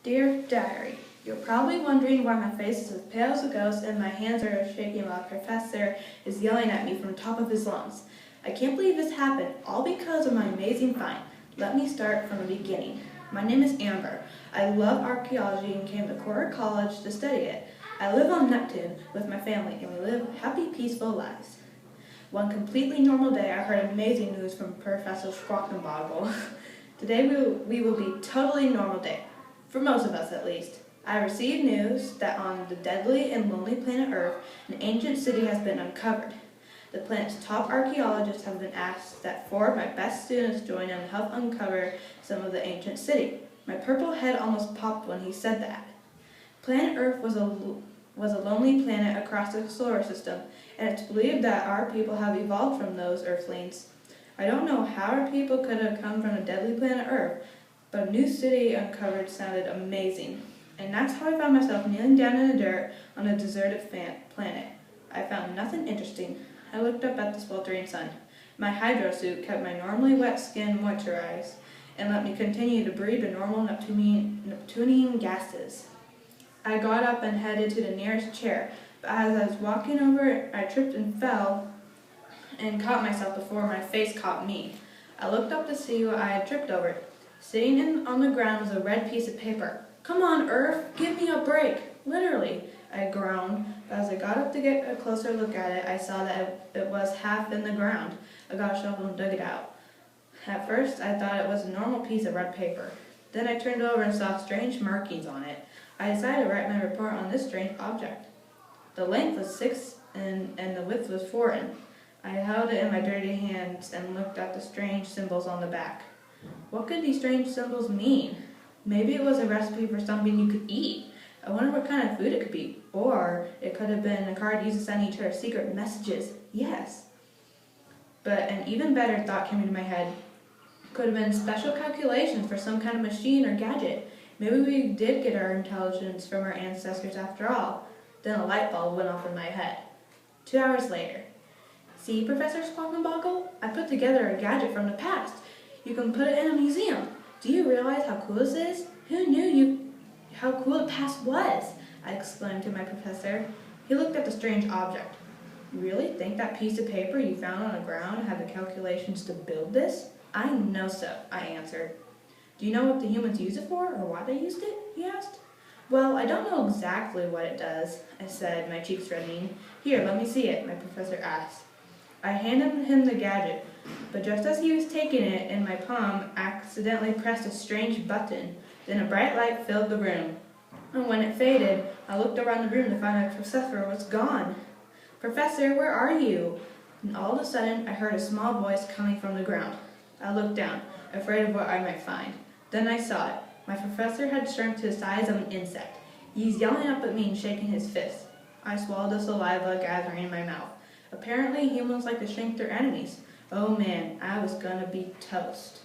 Dear Diary, you're probably wondering why my face is as pale as a ghost and my hands are shaking while the professor is yelling at me from the top of his lungs. I can't believe this happened, all because of my amazing find. Let me start from the beginning. My name is Amber. I love archaeology and came to Cora College to study it. I live on Neptune with my family and we live happy, peaceful lives. One completely normal day, I heard amazing news from Professor Squawkenboggle. Today we will be totally normal day. For most of us, at least. I received news that on the deadly and lonely planet Earth, an ancient city has been uncovered. The planet's top archaeologists have been asked that 4 of my best students join and help uncover some of the ancient city. My purple head almost popped when he said that. Planet Earth was a lonely planet across the solar system, and it's believed that our people have evolved from those Earthlings. I don't know how our people could have come from a deadly planet Earth, but a new city uncovered sounded amazing. And that's how I found myself kneeling down in the dirt on a deserted planet. I found nothing interesting. I looked up at the sweltering sun. My hydro suit kept my normally wet skin moisturized and let me continue to breathe the normal Neptunian gases. I got up and headed to the nearest chair, but as I was walking over, I tripped and fell and caught myself before my face caught me. I looked up to see what I had tripped over. Sitting on the ground was a red piece of paper. "Come on, Earth, give me a break!" Literally, I groaned, but as I got up to get a closer look at it, I saw that it was half in the ground. I got a shovel and dug it out. At first, I thought it was a normal piece of red paper. Then I turned over and saw strange markings on it. I decided to write my report on this strange object. The length was 6 and the width was 4 in. I held it in my dirty hands and looked at the strange symbols on the back. What could these strange symbols mean? Maybe it was a recipe for something you could eat. I wonder what kind of food it could be. Or it could have been a card used to send each other secret messages. Yes. But an even better thought came into my head. Could have been special calculations for some kind of machine or gadget. Maybe we did get our intelligence from our ancestors after all. Then a light bulb went off in my head. 2 hours later. See, Professor Squawkenboggle? I put together a gadget from the past. You can put it in a museum. Do you realize how cool this is? Who knew how cool the past was? I exclaimed to my professor. He looked at the strange object. You really think that piece of paper you found on the ground had the calculations to build this? I know so, I answered. Do you know what the humans use it for, or why they used it? He asked. Well, I don't know exactly what it does, I said, my cheeks reddening. Here, let me see it, my professor asked. I handed him the gadget, but just as he was taking it in my palm, accidentally pressed a strange button. Then a bright light filled the room. And when it faded, I looked around the room to find my professor was gone. "Professor, where are you?" And all of a sudden, I heard a small voice coming from the ground. I looked down, afraid of what I might find. Then I saw it. My professor had shrunk to the size of an insect. He was yelling up at me and shaking his fist. I swallowed the saliva gathering in my mouth. Apparently, humans like to shrink their enemies. Oh man, I was gonna be toast.